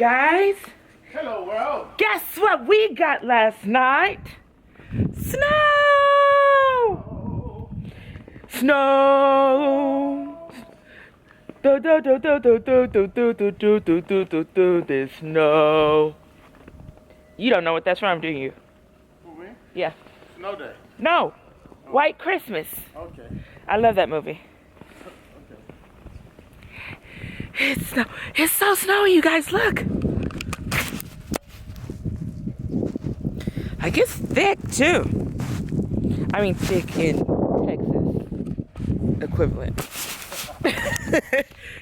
guys. Hello, world. Guess what we got last night? Snow! Snow! Do do do do do do do do do do do do do do. There's snow. You don't know what that's from, do you? Who, me? Yeah. Snow Day. No. White Christmas. Okay. I love that movie. It's snow. It's so snowy, you guys. Look. Like it's thick too. I mean, thick in Texas equivalent.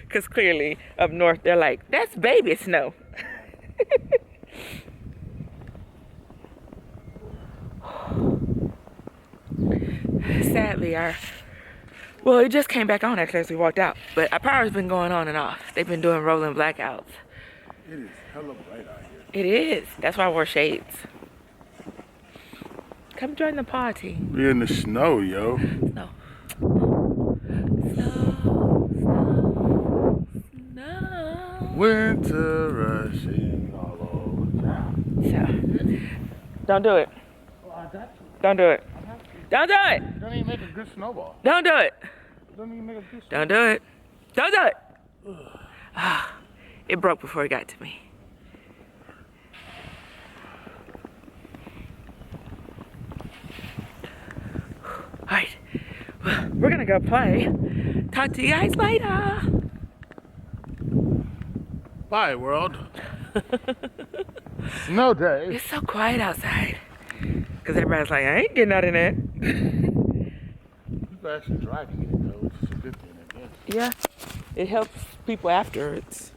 Because clearly up north they're like, that's baby snow. Sadly, well, it just came back on actually as we walked out. But our power's been going on and off. They've been doing rolling blackouts. It is hella bright out here. It is. That's why I wore shades. Come join the party. We're in the snow, yo. Snow. Snow. Snow. Snow. Winter rushing all over town. So, don't do it. Oh, I got you. Don't do it. Don't do it. It doesn't even make a good snowball. Don't do it. It doesn't even make a good Don't snowball. do it. Don't do it. It broke before it got to me. All right, we're gonna go play. Talk to you guys later. Bye, world. Snow Day. It's so quiet outside. Because everybody's like, I ain't getting out in there. People actually driving in it, though, which is a good thing, I guess. Yeah, it helps people afterwards.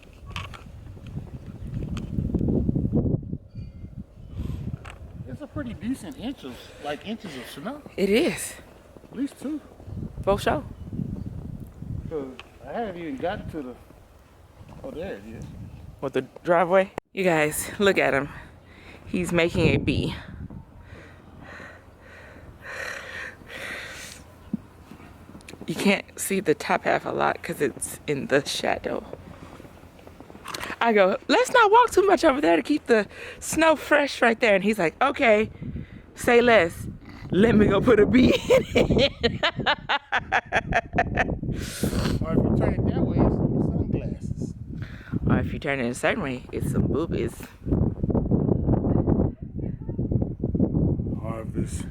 It's a pretty decent inches of snow. It is. At least 2. For sure. Because I haven't even gotten to the... Oh, there it is. What, the driveway? You guys, look at him. He's making a bee. You can't see the top half a lot because it's in the shadow. I go, let's not walk too much over there to keep the snow fresh right there. And he's like, okay, say less. Let me go put a bee in it. Or if you turn it that way, it's some sunglasses. Or if you turn it a certain way, it's some boobies. Harvest.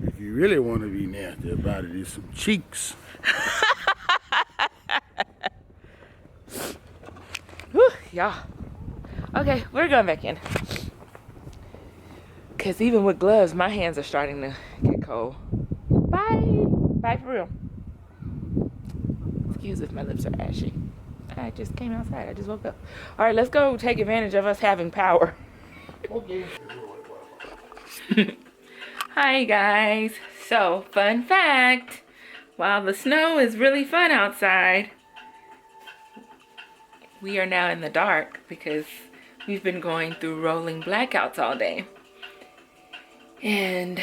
If you really want to be nasty about it, it's some cheeks. Whew, y'all. Okay, we're going back in. Because even with gloves, my hands are starting to get cold. Bye. Bye for real. Excuse if my lips are ashy. I just came outside. I just woke up. All right, let's go take advantage of us having power. Okay. Hi, guys. So, fun fact. While the snow is really fun outside, we are now in the dark because we've been going through rolling blackouts all day. And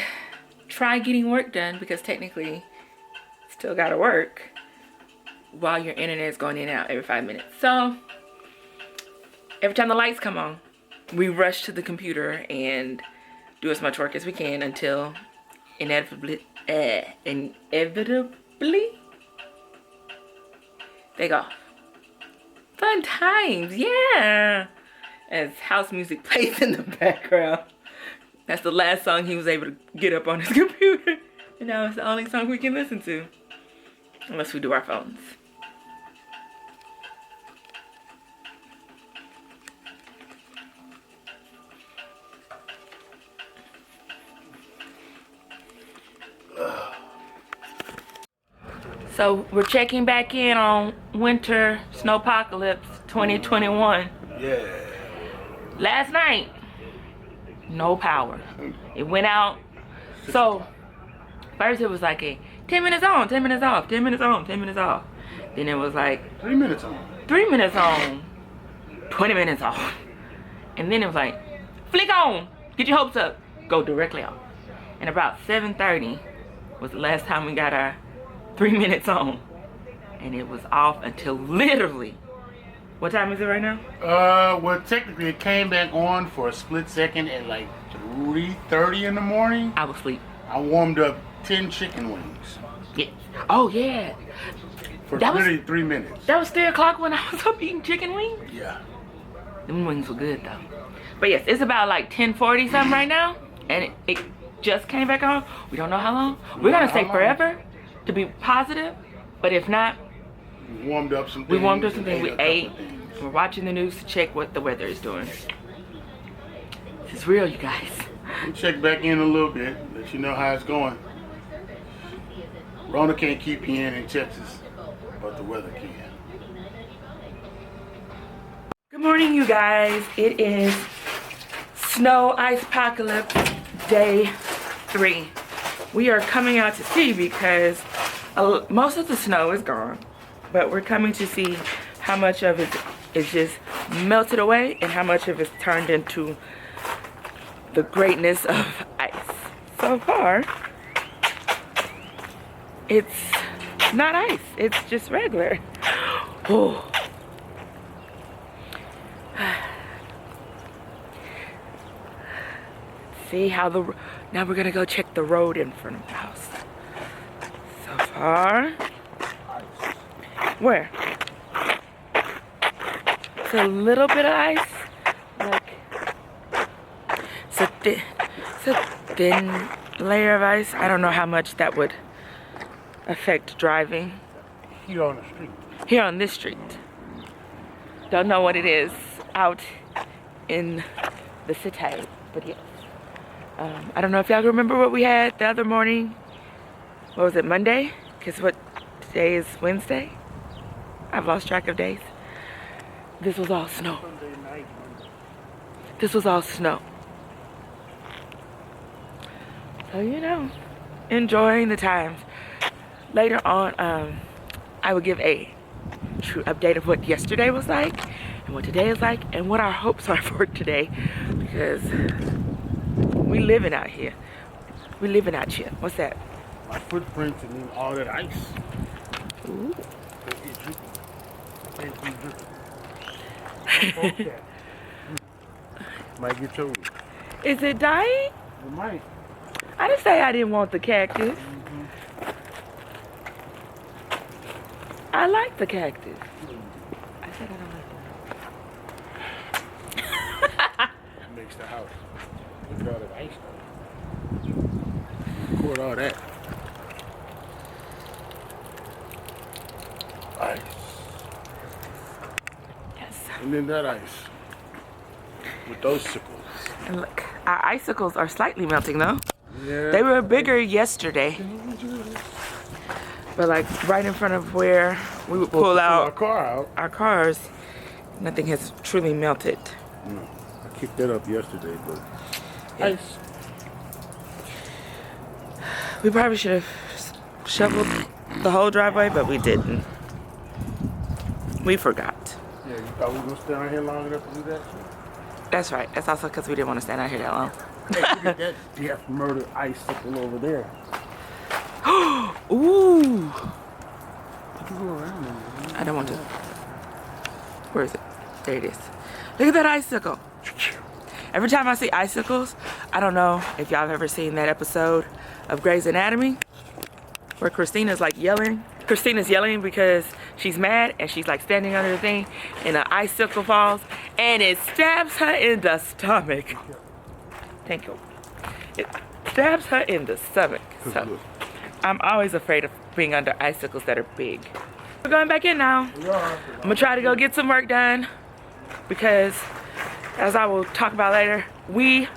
try getting work done because technically still gotta work while your internet is going in and out every 5 minutes. So every time the lights come on, we rush to the computer and do as much work as we can until inevitably they go. Fun times, yeah. As house music plays in the background. That's the last song he was able to get up on his computer. And now it's the only song we can listen to. Unless we do our phones. So we're checking back in on winter snowpocalypse 2021. Yeah. Last night, no power. It went out. So first it was like a 10 minutes on, 10 minutes off, 10 minutes on, 10 minutes off. Then it was like 3 minutes on. 3 minutes on, 20 minutes off. And then it was like, flick on, get your hopes up, go directly off. And about 7:30 was the last time we got our 3 minutes on. And it was off until literally What time is it right now? Well, technically it came back on for a split second at like 3:30 in the morning. I was asleep. I warmed up 10 chicken wings. Yeah. Oh yeah. For That was- literally 3 minutes. That was 3 o'clock when I was up eating chicken wings. Yeah. Them wings were good though. But yes, it's about like 10:40 something right now, and it just came back on. We don't know how long. We're gonna say forever to be positive, but if not, We warmed up some things. we warmed up something. We a couple ate. of things. We're watching the news to check what the weather is doing. This is real, you guys. We'll check back in a little bit, let you know how it's going. Rona can't keep you in Texas, but the weather can. Good morning, you guys. It is Snow Ice Apocalypse Day 3. We are coming out to see because most of the snow is gone, but we're coming to see how much of it is just melted away and how much of it's turned into the greatness of ice. So far, it's not ice, it's just regular. Oh. See how now we're gonna go check the road in front of the house. So far, where? It's a little bit of ice, like it's a thin layer of ice. I don't know how much that would affect driving Here on the street. here on this street. Don't know what it is out in the city, but yes. I don't know if y'all remember what we had the other morning. What was it, Monday? Because what, today is Wednesday? I've lost track of days. This was all snow. Sunday night. This was all snow. So, you know, enjoying the times. Later on, I will give a true update of what yesterday was like and what today is like and what our hopes are for today, because we living out here. We living out here. What's that? My footprints and then all that ice. Ooh. Okay. Might get your. Is it dying? It might. I didn't say I didn't want the cactus. I like the cactus. I said I don't like That makes the house. Look at all that ice though. Record all that. Ice. Yes. And then that ice. With those sickles. And look, our icicles are slightly melting though. Yeah. They were bigger yesterday, but like right in front of where we would pull our out car out. our cars, nothing has truly melted. No, I kicked that up yesterday, but Yeah. ice. We probably should have shoveled the whole driveway, but we didn't. We forgot. Yeah, you thought we were gonna stand out here long enough to do that shit? That's right. That's also because we didn't want to stand out here that long. Hey, look at that death murder icicle over there. Ooh. You can go around them. I don't want to. Where is it? There it is. Look at that icicle. Every time I see icicles, I don't know if y'all have ever seen that episode of Grey's Anatomy where Christina's like yelling. Christina's yelling because she's mad and she's like standing under the thing and an icicle falls and it stabs her in the stomach. Thank you. It stabs her in the stomach. So I'm always afraid of being under icicles that are big. We're going back in now. I'm gonna try to go get some work done because, as I will talk about later, we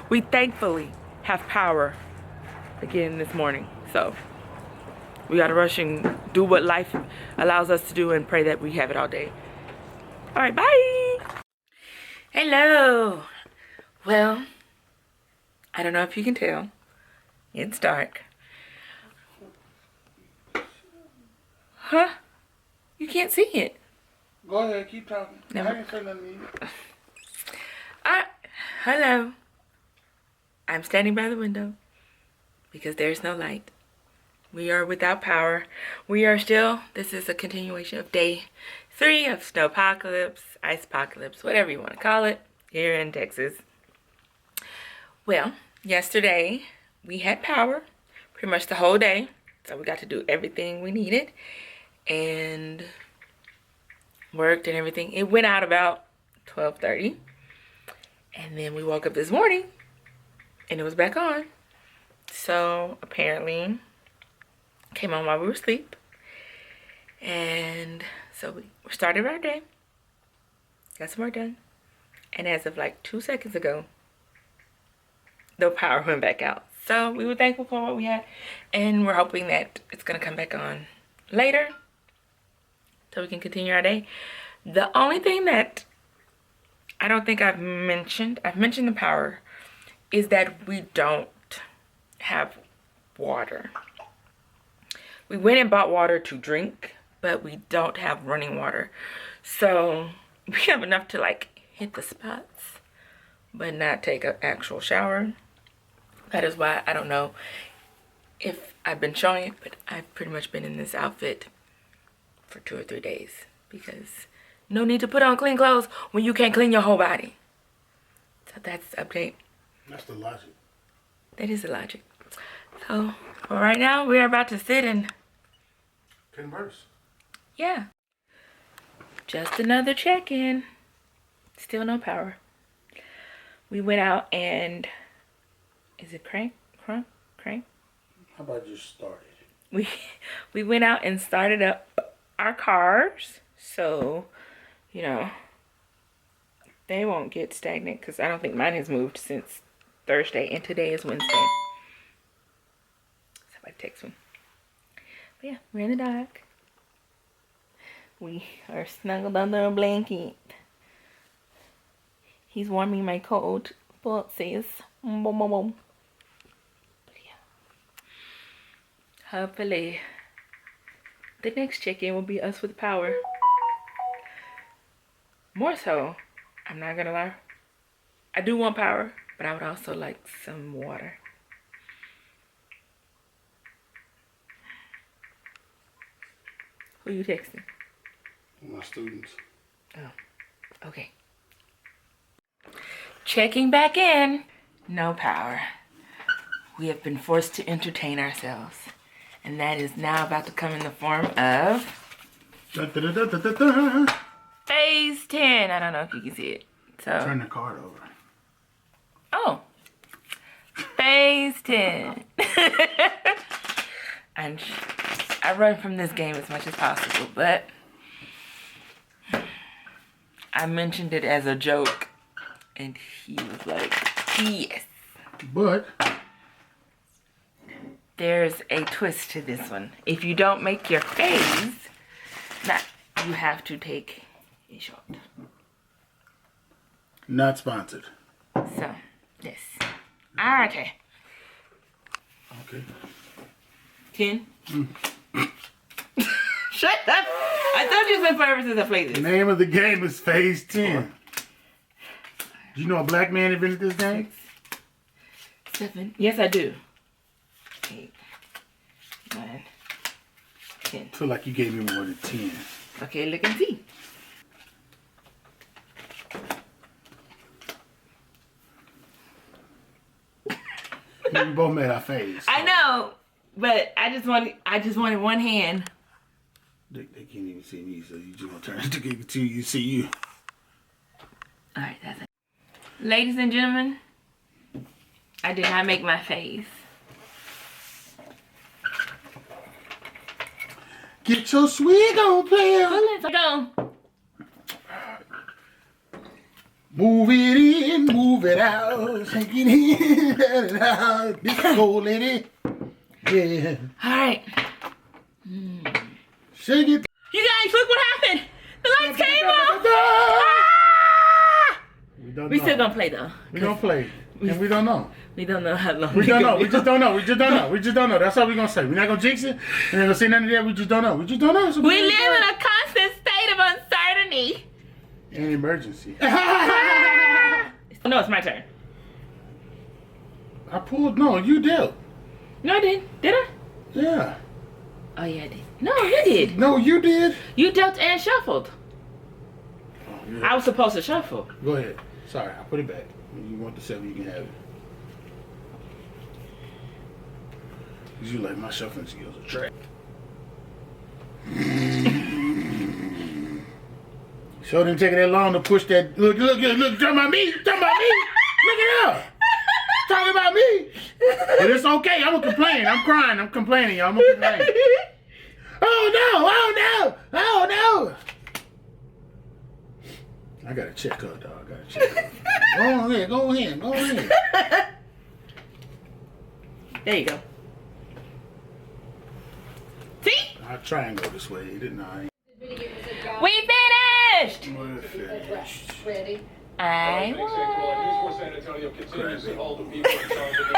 we thankfully have power again this morning. So we gotta rush and do what life allows us to do and pray that we have it all day. All right, bye. Hello. Well, I don't know if you can tell. It's dark. Huh? You can't see it. Go ahead, keep talking. Never. I didn't say nothing to you. Hello. I'm standing by the window because there's no light. We are without power. We are still, this is a continuation of day 3 of snowpocalypse, icepocalypse, whatever you want to call it, here in Texas. Well, yesterday we had power pretty much the whole day. So we got to do everything we needed and worked and everything. It went out about 12:30. And then we woke up this morning and it was back on. So apparently came on while we were asleep. And so we started our day. Got some work done. And as of like 2 seconds ago, the power went back out. So we were thankful for what we had. And we're hoping that it's going to come back on later so we can continue our day. The only thing that I don't think I've mentioned the power, is that we don't have water. We went and bought water to drink, but we don't have running water. So we have enough to like hit the spots, but not take an actual shower. That is why I don't know if I've been showing it, but I've pretty much been in this outfit for 2 or 3 days because no need to put on clean clothes when you can't clean your whole body. So that's the update. That's the logic. That is the logic. So for right now, we're about to sit and converse. Yeah. Just another check-in. Still no power. We went out and is it crank? How about you start it? We went out and started up our cars. So, you know, they won't get stagnant because I don't think mine has moved since Thursday and today is Wednesday. Somebody text me. But yeah, we're in the dark. We are snuggled under a blanket. He's warming my cold footsies. Boom, boom, boom. But yeah. Hopefully, the next check-in will be us with power. More so, I'm not gonna lie, I do want power, but I would also like some water. Who you texting? My students. Oh, okay. Checking back in. No power. We have been forced to entertain ourselves. And that is now about to come in the form of phase 10. I don't know if you can see it. So turn the card over. Oh. Phase 10. I run from this game as much as possible, but I mentioned it as a joke and he was like, yes. But there's a twist to this one. If you don't make your phase, you have to take a shot. Not sponsored. So, yes. Alright. Okay. 10. Shut up! I told you some purposes I played this. The name of the game is Phase 10. Do you know a black man invented this game? 7. Yes, I do. 8, 9, 10. I feel like you gave me more than 10. Okay, look and see. We both made our phase. So. I know, but I just wanted one hand. They can't even see me, so you just gonna turn it to get to you see you. Alright, that's it. Ladies and gentlemen, I did not make my phase. Get your swig on, player. Well, let's go. Move it in, move it out, shake it in, let it out. This old lady, yeah. Alright. Shake it. You guys, look what happened. The lights came on. We still gonna play though. We gonna play, and we don't know. We don't know how long. We don't know. We just don't know. We just don't know. We just don't know. That's all we gonna say. We're not gonna jinx it. We're not gonna say none of that. We just don't know. We just don't know. So we live in a constant state of uncertainty. An emergency. No, it's my turn. I pulled. No, you dealt. No, I didn't. Did I? Yeah. Oh yeah, I did. No, you did. No, you did. You dealt and shuffled. I was supposed to shuffle. Go ahead. Sorry, I put it back. When you want the 7, you can have it. Cause you like my shuffling skills are trash. So didn't take it that long to push that. Look, talking about me. Look it up. Talking about me. But it's okay. I'm gonna complain. I'm crying. I'm complaining, y'all. I'm gonna complain. Oh no. I gotta check her, dog. Go ahead. There you go. See? I'll try and go this way, didn't I? We finished! We're finished. Ready? I won. San Antonio continues to hold the people in charge of the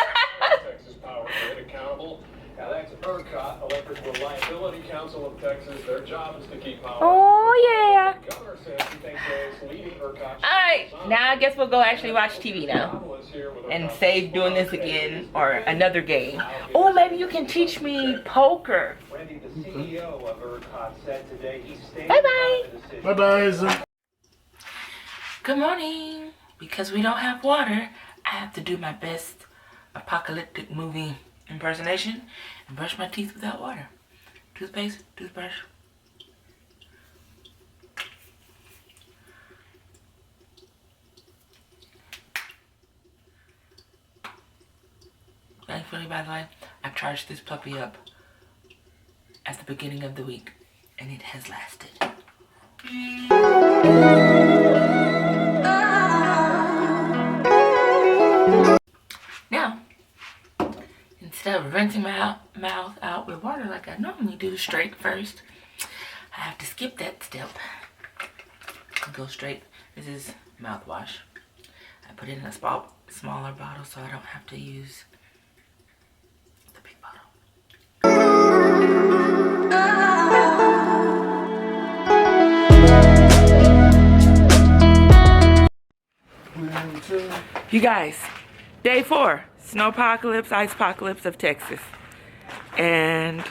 Texas Power Grid accountable. Now that's ERCOT, Electric Reliability Council of Texas. Their job is to keep power. Oh, yeah. The governor says he thinks it's leading ERCOT. Alright, now I guess we'll go actually watch TV now. And save doing this again or another game. Oh, maybe you can teach me poker. Randy, the CEO of ERCOT, said today he stayed. Bye-bye. Bye-bye. Good morning. Because we don't have water, I have to do my best apocalyptic movie impersonation and brush my teeth without water. Toothpaste, toothbrush. Thankfully, by the way, I've charged this puppy up at the beginning of the week, and it has lasted. Now, instead of rinsing my mouth out with water like I normally do straight first, I have to skip that step and go straight. This is mouthwash. I put it in a smaller bottle so I don't have to use the big bottle. You guys, day 4, snowpocalypse, icepocalypse of Texas. And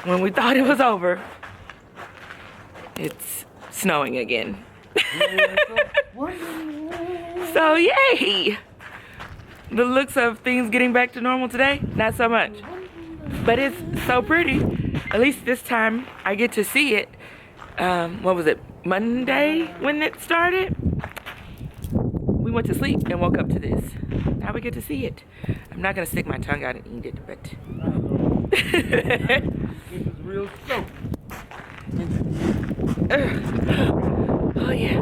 when we thought it was over, it's snowing again. So yay! The looks of things getting back to normal today, not so much. But it's so pretty. At least this time I get to see it. What was it, Monday when it started? We went to sleep and woke up to this. Now we get to see it. I'm not gonna stick my tongue out and eat it, but This is real snow. oh yeah.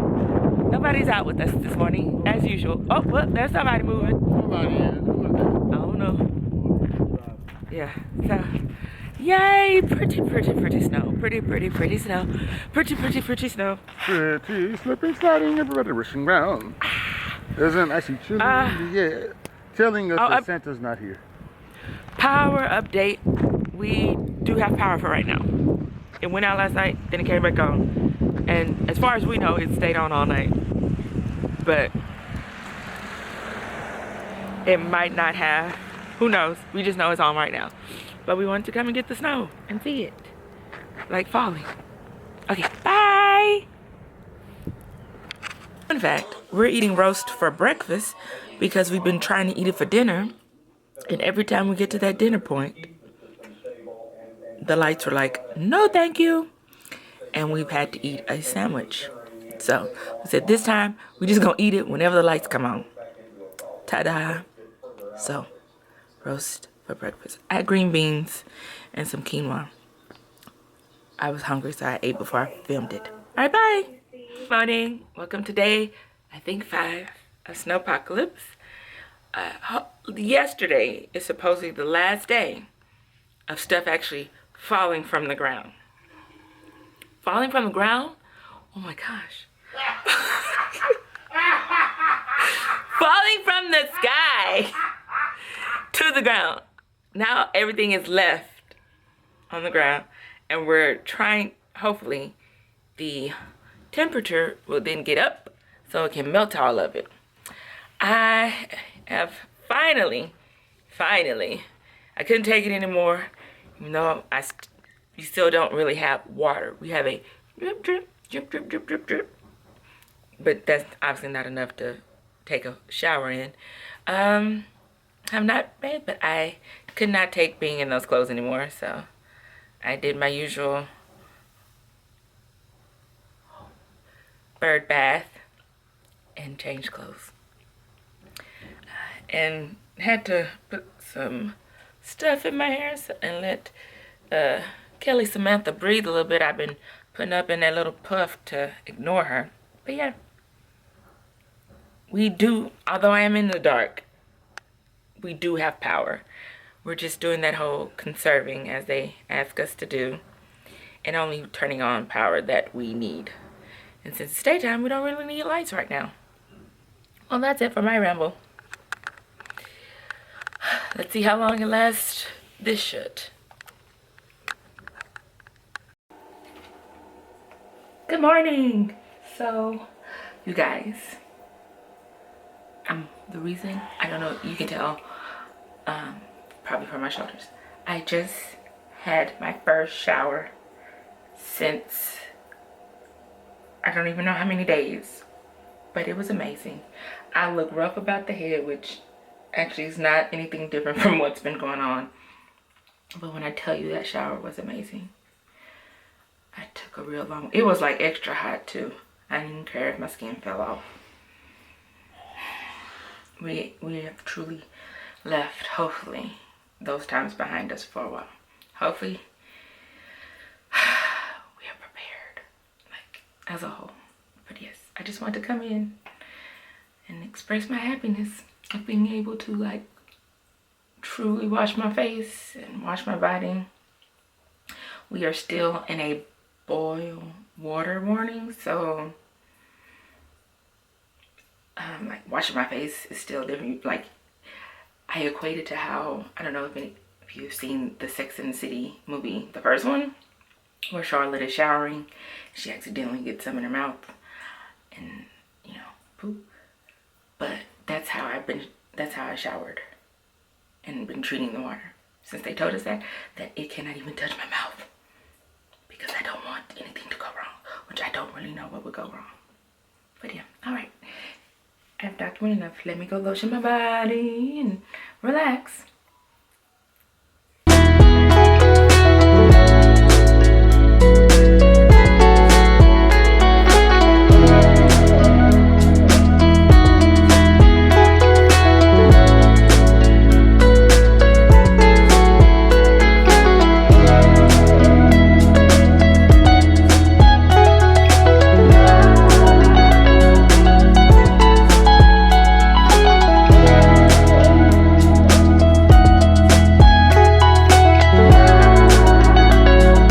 Nobody's out with us this morning, as usual. Oh, well, there's somebody moving. Somebody is. Who is that? I don't know. Yeah, so, yay, pretty snow. Pretty snow. Pretty snow. Pretty slippery, sliding, everybody rushing round. There's an icy chilly in the air, telling us that Santa's not here. Power update. We do have power for right now. It went out last night, then it came back on. And as far as we know, it stayed on all night. But it might not have. Who knows? We just know it's on right now. But we wanted to come and get the snow and see it. Like falling. Okay, bye! In fact, we're eating roast for breakfast because we've been trying to eat it for dinner. And every time we get to that dinner point, the lights were like, no thank you. And we've had to eat a sandwich. So we said this time, we just gonna eat it whenever the lights come on. Ta-da. So, roast for breakfast. I had green beans and some quinoa. I was hungry, so I ate before I filmed it. All right, bye. Morning. Welcome to day, I think 5 of snowpocalypse. Yesterday is supposedly the last day of stuff actually falling from the ground. Falling from the ground? Oh my gosh. Falling from the sky to the ground. Now everything is left on the ground and we're trying, hopefully, the temperature will then get up so it can melt all of it. I have finally, I couldn't take it anymore. Even though we still don't really have water. We have a drip, drip, drip, drip, drip, drip, drip. but that's obviously not enough to take a shower in. I'm not bad, but I could not take being in those clothes anymore, so I did my usual bird bath and changed clothes. And had to put some stuff in my hair and let Kelly Samantha breathe a little bit. I've been putting up in that little puff to ignore her. But yeah, we do, although I am in the dark, we do have power. We're just doing that whole conserving as they ask us to do, and only turning on power that we need. And since it's daytime, we don't really need lights right now. Well, that's it for my ramble. Let's see how long it lasts. This should. Good morning. So, you guys, the reason, I don't know, you can tell, probably from my shoulders. I just had my first shower since, I don't even know how many days, but it was amazing. I look rough about the head, which actually is not anything different from what's been going on. But when I tell you that shower was amazing, I took a real long, it was like extra hot too. I didn't even care if my skin fell off. We have truly left, hopefully, those times behind us for a while. Hopefully, we are prepared, like, as a whole. But yes, I just want to come in and express my happiness of being able to, like, truly wash my face and wash my body. We are still in a boil water warning, so like, washing my face is still different. Like, I equate it to how, I don't know if you've seen the Sex and the City movie, the first one, where Charlotte is showering, she accidentally gets some in her mouth and, you know, poop. But that's how I showered and been treating the water since they told us that it cannot even touch my mouth, because I don't want anything to go wrong, which I don't really know what would go wrong. But yeah, all right. I've documented enough. Let me go lotion my body and relax.